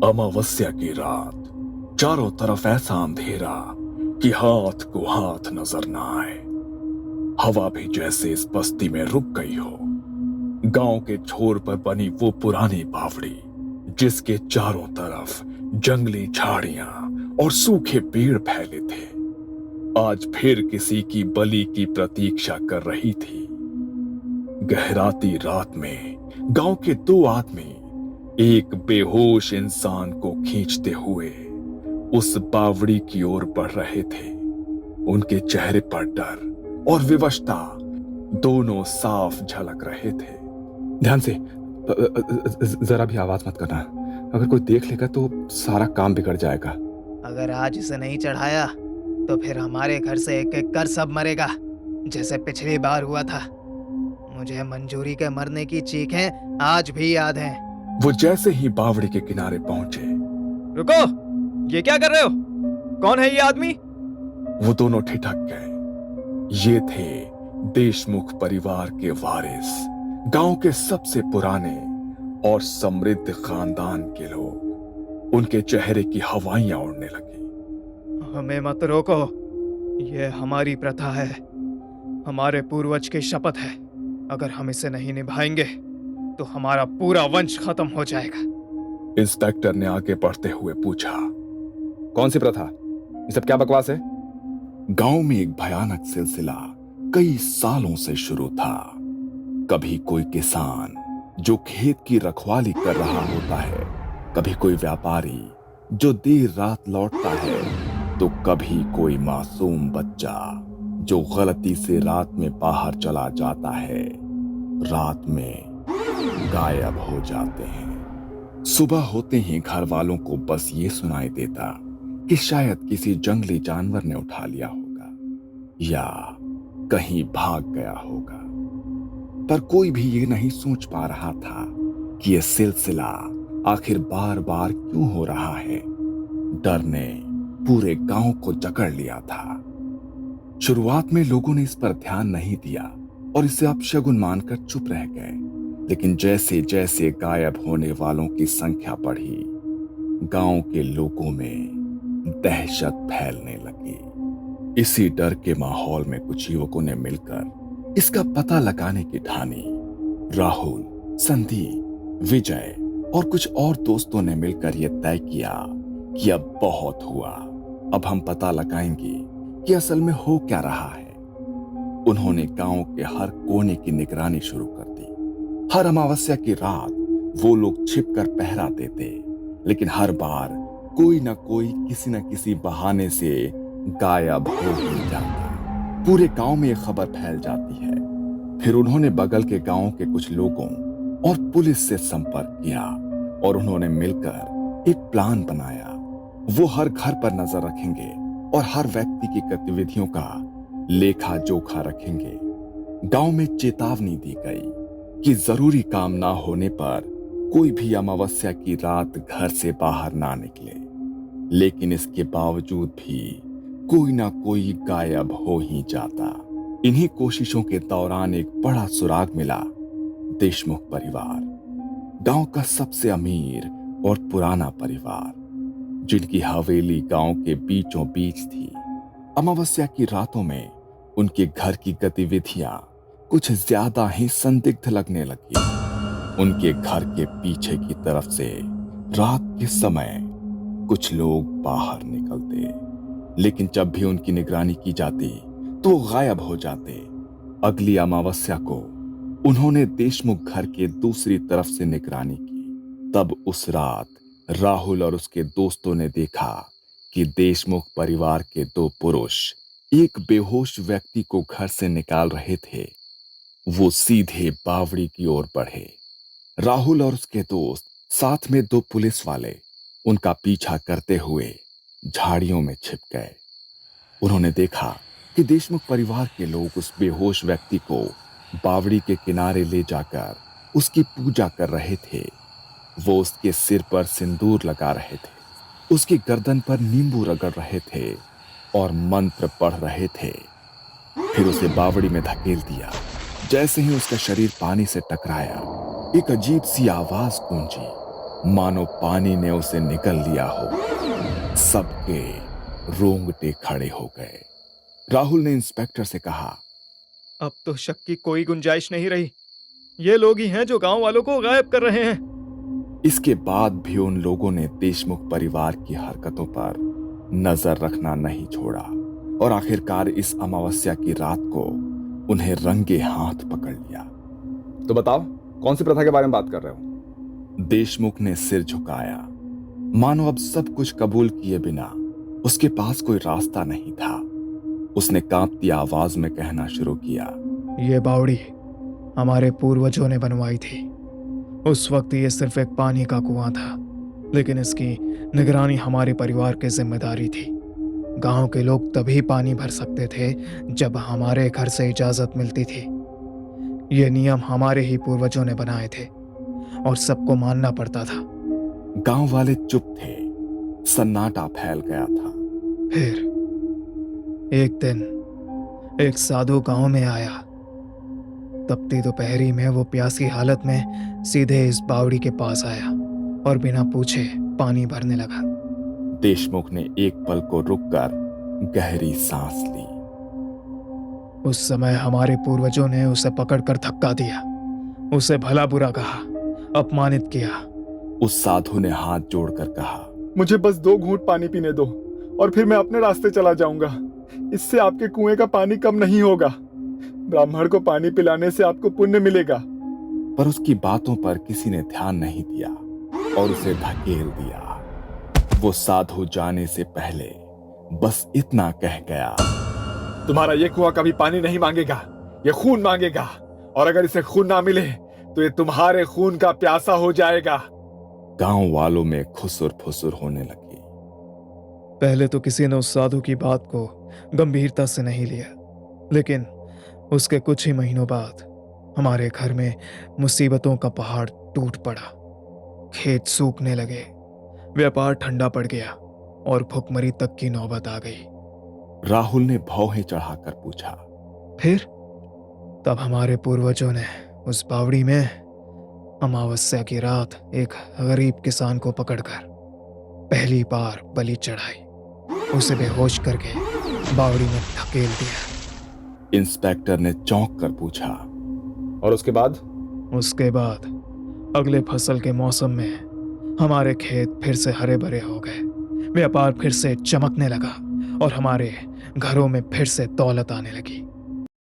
अमावस्या की रात, चारों तरफ ऐसा अंधेरा कि हाथ को हाथ नजर न आए। हवा भी जैसे इस बस्ती में रुक गई हो। गांव के छोर पर बनी वो पुरानी बावड़ी, जिसके चारों तरफ जंगली झाड़ियां और सूखे पेड़ फैले थे, आज फिर किसी की बलि की प्रतीक्षा कर रही थी। गहराती रात में गांव के दो आदमी एक बेहोश इंसान को खींचते हुए उस बावड़ी की ओर बढ़ रहे थे। उनके चेहरे पर डर और विवशता दोनों साफ झलक रहे थे। ध्यान से, जरा भी आवाज मत करना। अगर कोई देख लेगा तो सारा काम बिगड़ जाएगा। अगर आज इसे नहीं चढ़ाया तो फिर हमारे घर से एक एक कर सब मरेगा, जैसे पिछली बार हुआ था। मुझे मंजूरी के मरने की चीखें आज भी याद हैं। वो जैसे ही बावड़ी के किनारे पहुंचे, रुको, ये क्या कर रहे हो? कौन है ये आदमी? वो दोनों ठिठक गए। ये थे देशमुख परिवार के वारिस, गांव के सबसे पुराने और समृद्ध खानदान के लोग। उनके चेहरे की हवाइयां उड़ने लगी। हमें मत रोको, ये हमारी प्रथा है, हमारे पूर्वज की शपथ है। अगर हम इसे नहीं निभाएंगे तो हमारा पूरा वंश खत्म हो जाएगा। इंस्पेक्टर ने आगे बढ़ते हुए पूछा, कौन सी प्रथा? ये सब क्या बकवास है? गांव में एक भयानक सिलसिला कई सालों से शुरू था। कभी कोई किसान जो खेत की रखवाली कर रहा होता है, कभी कोई व्यापारी जो देर रात लौटता है, तो कभी कोई मासूम बच्चा जो गलती से रात में बाहर चला जाता है, रात में गायब हो जाते हैं। सुबह होते ही घर वालों को बस ये सुनाई देता कि शायद किसी जंगली जानवर ने उठा लिया होगा या कहीं भाग गया होगा। पर कोई भी ये नहीं सोच पा रहा था कि यह सिलसिला आखिर बार बार क्यों हो रहा है। डर ने पूरे गांव को जकड़ लिया था। शुरुआत में लोगों ने इस पर ध्यान नहीं दिया और इसे अपशगुन मानकर चुप रह गए, लेकिन जैसे जैसे गायब होने वालों की संख्या बढ़ी, गांव के लोगों में दहशत फैलने लगी। इसी डर के माहौल में कुछ युवकों ने मिलकर इसका पता लगाने की ठानी। राहुल, संदीप, विजय और कुछ और दोस्तों ने मिलकर यह तय किया कि अब बहुत हुआ, अब हम पता लगाएंगे कि असल में हो क्या रहा है। उन्होंने गांव के हर कोने की निगरानी शुरू कर दी। हर अमावस्या की रात वो लोग छिपकर पहरा देते, लेकिन हर बार कोई ना कोई किसी न किसी बहाने से गायब हो ही जाता। पूरे गांव में ये खबर फैल जाती है। फिर उन्होंने बगल के गांव के कुछ लोगों और पुलिस से संपर्क किया और उन्होंने मिलकर एक प्लान बनाया। वो हर घर पर नजर रखेंगे और हर व्यक्ति की गतिविधियों का लेखा जोखा रखेंगे। गांव में चेतावनी दी गई कि जरूरी काम ना होने पर कोई भी अमावस्या की रात घर से बाहर ना निकले। लेकिन इसके बावजूद भी कोई ना कोई गायब हो ही जाता। इन्हीं कोशिशों के दौरान एक बड़ा सुराग मिला। देशमुख परिवार, गांव का सबसे अमीर और पुराना परिवार, जिनकी हवेली गांव के बीचों बीच थी। अमावस्या की रातों में उनके घर की गतिविधियां कुछ ज्यादा ही संदिग्ध लगने लगी। उनके घर के पीछे की तरफ से रात के समय कुछ लोग बाहर निकलते, लेकिन जब भी उनकी निगरानी की जाती तो वो गायब हो जाते। अगली अमावस्या को उन्होंने देशमुख घर के दूसरी तरफ से निगरानी की। तब उस रात राहुल और उसके दोस्तों ने देखा कि देशमुख परिवार के दो पुरुष एक बेहोश व्यक्ति को घर से निकाल रहे थे। वो सीधे बावड़ी की ओर बढ़े। राहुल और उसके दोस्त, साथ में दो पुलिस वाले, उनका पीछा करते हुए झाड़ियों में छिप गए। उन्होंने देखा कि देशमुख परिवार के लोग उस बेहोश व्यक्ति को बावड़ी के किनारे ले जाकर उसकी पूजा कर रहे थे। वो उसके सिर पर सिंदूर लगा रहे थे, उसकी गर्दन पर नींबू रगड़ रहे थे और मंत्र पढ़ रहे थे। फिर उसे बावड़ी में धकेल दिया, जैसे ही उसका शरीर पानी से टकराया, एक अजीब सी आवाज गूंजी, मानो पानी ने उसे निगल लिया हो। सबके रोंगटे खड़े हो गए। राहुल ने इंस्पेक्टर से कहा, अब तो शक की कोई गुंजाइश नहीं रही। ये लोग ही हैं जो गांव वालों को गायब कर रहे हैं। इसके बाद भी उन लोगों ने देशमुख परिवार की हरकतों पर नजर रखना नहीं छोड़ा और आखिरकार इस अमावस्या की रात को उन्हें रंगे हाथ पकड़ लिया। तो बताओ, कौन सी प्रथा के बारे में बात कर रहे हो? देशमुख ने सिर झुकाया, मानो अब सब कुछ कबूल किए बिना उसके पास कोई रास्ता नहीं था। उसने कांपती आवाज में कहना शुरू किया, ये बावड़ी हमारे पूर्वजों ने बनवाई थी। उस वक्त ये सिर्फ एक पानी का कुआं था, लेकिन इसकी निगरानी हमारे परिवार की जिम्मेदारी थी। गांव के लोग तभी पानी भर सकते थे जब हमारे घर से इजाजत मिलती थी। ये नियम हमारे ही पूर्वजों ने बनाए थे और सबको मानना पड़ता था। गांव वाले चुप थे, सन्नाटा फैल गया था। फिर एक दिन एक साधु गांव में आया। तपती दोपहरी में वो प्यासी हालत में सीधे इस बावड़ी के पास आया और बिना पूछे पानी भरने लगा। देशमुख ने एक पल को रुककर गहरी सांस ली। उस समय हमारे पूर्वजों ने उसे पकड़कर धक्का दिया, उसे भला बुरा कहा, अपमानित किया। उस साधु ने हाथ जोड़कर कहा, मुझे बस 2 घूंट पानी पीने दो और फिर मैं अपने रास्ते चला जाऊंगा। इससे आपके कुएं का पानी कम नहीं होगा। ब्राह्मण को पानी पिलाने से आपको पुण्य मिलेगा। पर उसकी बातों पर किसी ने ध्यान नहीं दिया और उसे धकेल दिया। वो साधु जाने से पहले बस इतना कह गया, तुम्हारा ये कुआं कभी पानी नहीं मांगेगा, ये खून मांगेगा, और अगर इसे खून ना मिले तो ये तुम्हारे खून का प्यासा हो जाएगा। गांव वालों में खुसुर फुसुर होने लगी। पहले तो किसी ने उस साधु की बात को गंभीरता से नहीं लिया, लेकिन उसके कुछ ही महीनों बाद हमारे घर में मुसीबतों का पहाड़ टूट पड़ा। खेत सूखने लगे, व्यापार ठंडा पड़ गया और भुखमरी तक की नौबत आ गई। राहुल ने भौहें चढ़ाकर पूछा, फिर तब हमारे पूर्वजों ने उस बावड़ी में अमावस्या की रात एक गरीब किसान को पकड़कर पहली बार बलि चढ़ाई। उसे बेहोश करके बावड़ी में धकेल दिया। इंस्पेक्टर ने चौंक कर पूछा, और उसके बाद? उसके बाद अगले फसल के मौसम में हमारे खेत फिर से हरे भरे हो गए, व्यापार फिर से चमकने लगा और हमारे घरों में फिर से दौलत आने लगी।